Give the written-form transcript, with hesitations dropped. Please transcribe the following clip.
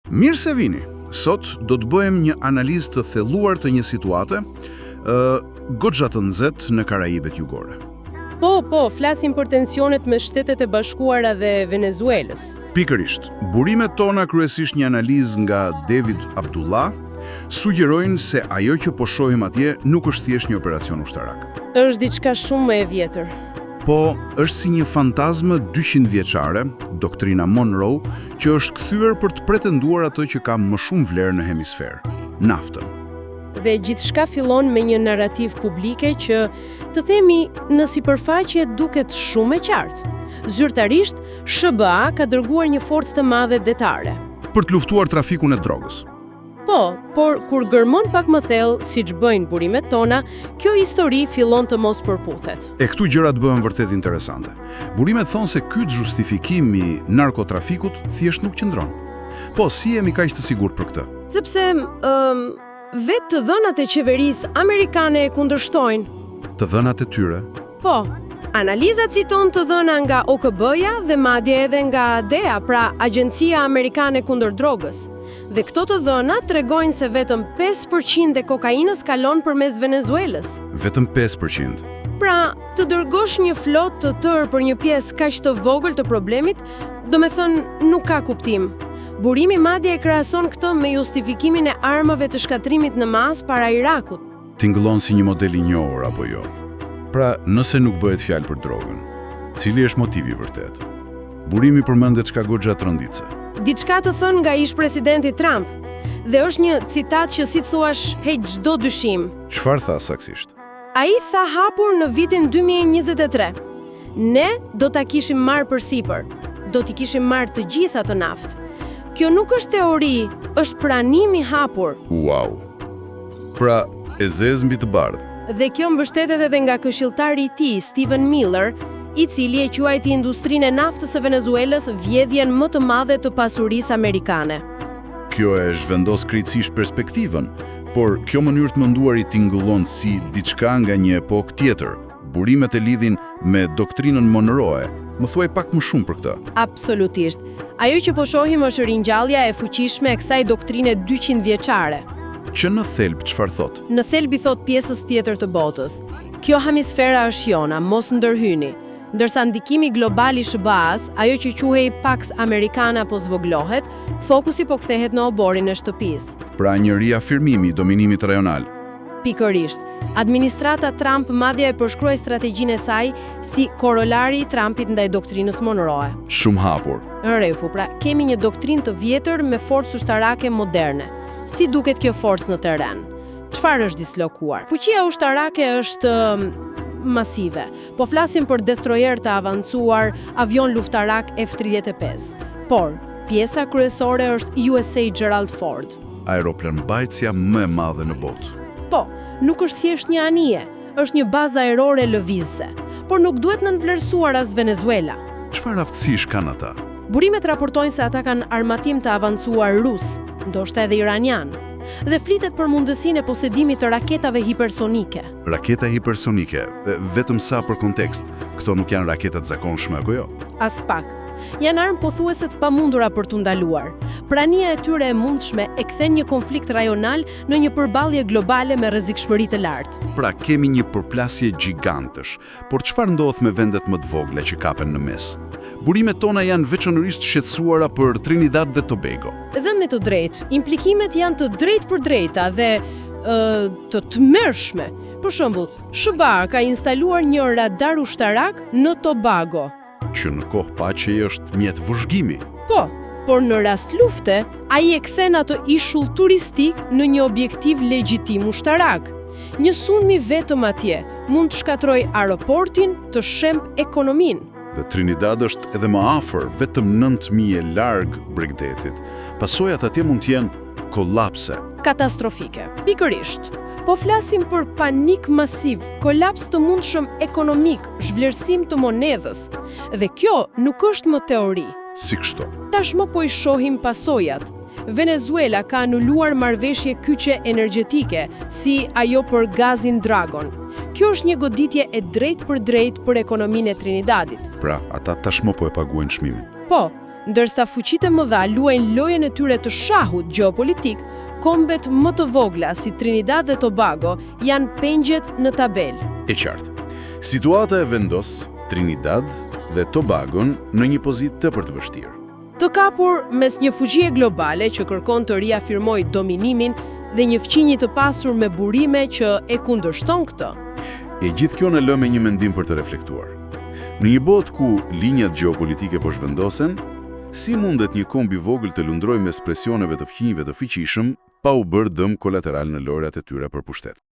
Mirë se vini. Sot do të bëjmë një analizë të thelluar të një situate goxha të nxehtë në Karajibet Jugore. Po, flasim për tensionet me Shtetet e Bashkuara dhe Venezuelës. Pikërisht, burimet tona kryesisht një analizë nga David Abdullah sugjerojnë se ajo që po shohim atje nuk është thjesht një operacion ushtarak. Është diçka shumë më e vjetër. Po, është si një fantazmë 200 vjeçare, doktrina Monroe, që është kthyer për të pretenduar atë që ka më shumë vlerë në hemisfer, naftën. Dhe gjithçka fillon me një narrativ publike që, të themi, në sipërfaqe duket shumë e qartë. Zyrtarisht, SBA ka dërguar një forcë të madhe detare Për të luftuar trafikun e drogës. Po, por kur gërmon pak më thellë, siç bëjnë burimet tona, kjo histori fillon të mos përputhet. E këtu gjërat bëhen vërtet interesante. Burimet thonë se ky justifikim i narkotrafikut thjesht nuk qëndron. Po, si jemi kaq të sigurt për këtë? Sepse vetë të dhënat e qeverisë amerikane e kundërshtojnë. Të dhënat e tyre? Po, analizat citon të dhëna nga OKB-ja dhe madje edhe nga DEA, pra Agjencia Amerikane kundër drogës. Dhe këto të dhëna tregojnë se vetëm 5% e kokainës kalon përmes Venezuelës. Vetëm 5%. Pra, të dërgosh një flotë të tërë për një pjesë kaq të vogël të problemit, do me thënë nuk ka kuptim. Burimi madje e krahason këtë me justifikimin e armëve të shkatrimit në masë para Irakut. Tingëllon si një model i njohur apo jo? Pra, nëse nuk bëhet fjalë për drogën, cili është motivi vërtet? Burimi përmendet çka goxha tronditse. Diçka të thënë nga ish-presidenti Trump, dhe është një citat që si thuash heq çdo dyshim. Çfarë tha saksisht? Ai tha hapur në vitin 2023. Ne do ta kishim marrë përsipër, do t'i kishim marrë të gjitha të naftë. Kjo nuk është teori, është pranim i hapur. Wow. Pra, e zezë mbi të bardhë. Dhe kjo mbështetet edhe nga këshilltari i tij, Stephen Miller, i cili e quajti industrinë e naftës së Venezuelës vjedhjen më të madhe të pasurisë amerikane. Kjo e zhvendos krejtësisht perspektivën, por kjo mënyrë të menduar i tingëllon si diçka nga një epokë tjetër. Burimet e lidhin me doktrinën Monroe. Më thuaj pak më shumë për këtë. Absolutisht. Ajo që po shohim është ringjallja e fuqishme e kësaj doktrine 200 vjeçare. Që në thelb çfarë thot? Në thelb i thot pjesës tjetër të botës. Kjo hemisfera është jona, mos ndërhyni. Ndërsa ndikimi global i SBA-s, ajo që quhej Pax Americana po zvoglohet, fokusi po kthehet në oborin e shtëpisë. Pra një riafirmimi i dominimit rajonal. Pikërisht, administrata Trump madje e përshkruaj strategjinë e saj si korolari i Trumpit ndaj doktrinës Monroe. Shumë hapur. Refu, pra kemi një doktrinë të vjetër me forcë ushtarake moderne. Si duket kjo forcë në terren? Çfarë është dislokuar? Fuqia ushtarake është masive. Po flasim për destroyer të avancuar, avion luftarak F-35. Por, pjesa kryesore është USA Gerald Ford. Aeroplan mbajtësia më e madhe në botë. Po, nuk është thjesht një anije, është një bazë ajrore lëvizse, por nuk duhet nënvlerësuar as Venezuela. Çfarë aftësish kanë ata? Burimet raportojnë se ata kanë armatim të avancuar rus, ndoshta edhe iranian, dhe flitet për mundësinë e posedimit të raketave hipersonike. Raketa hipersonike, vetëm sa për kontekst, këto nuk janë raketat zakonshme apo jo? As pak. Janë armë pothuese të pamundura për t'u ndaluar. Prania e tyre e mundshme e kthen një konflikt rajonal në një përballje globale me rrezikshmëri të lartë. Pra kemi një përplasje gjigantësh, por çfarë ndodh me vendet më të vogla që kapen në mes? Burimet tona janë veçanërisht shqetësuara për Trinidad dhe Tobago. Dhe me të drejtë, implikimet janë të drejtë për drejta dhe të tmerrshme. Për shembull, SBA ka instaluar një radar ushtarak në Tobago, që në kohë paqe është mjet vëzhgimi. Po, por në rast lufte, ai e kthen atë ishull turistik në një objektiv legjitim ushtarak. Një sulmi vetëm atje mund të shkatrojë aeroportin, të shemb ekonominë. Dhe Trinidad është edhe më afër, vetëm 9 mijë larg Bregdetit. Pasojat atje mund të jenë kollapse. Katastrofike. Pikërisht. Po flasim për panik masiv, kolaps të mundshëm ekonomik, zhvlerësim të monedhës. Dhe kjo nuk është më teori. Si kështu? Tashmë po i shohim pasojat. Venezuela ka anuluar marrëveshje kyçe energjetike, si ajo për gazin Dragon. Kjo është një goditje e drejtë për drejtë për ekonominë e Trinidadit. Pra, ata tashmë po e paguajnë çmimin. Po, Ndërsa fuqitë e mëdha luajnë lojën e tyre të shahut gjeopolitik, kombet më të vogla si Trinidad dhe Tobago janë pengjet në tabelë. E qartë. Situata e vendos Trinidad dhe Tobagon në një pozitë të vështirë. Të kapur mes një fuqie globale që kërkon të riafirmojë dominimin dhe një fqinje të pasur me burime që e kundërshton këtë. E gjithë kjo në lë me një mendim për të reflektuar. Në një botë ku linjat gjeopolitike po zhvendosen, si mundet një komb i vogël të lundrojë mes presioneve të fqinjve të fuqishëm pa u bërë dëm kolateral në lojrat e tyre për pushtet?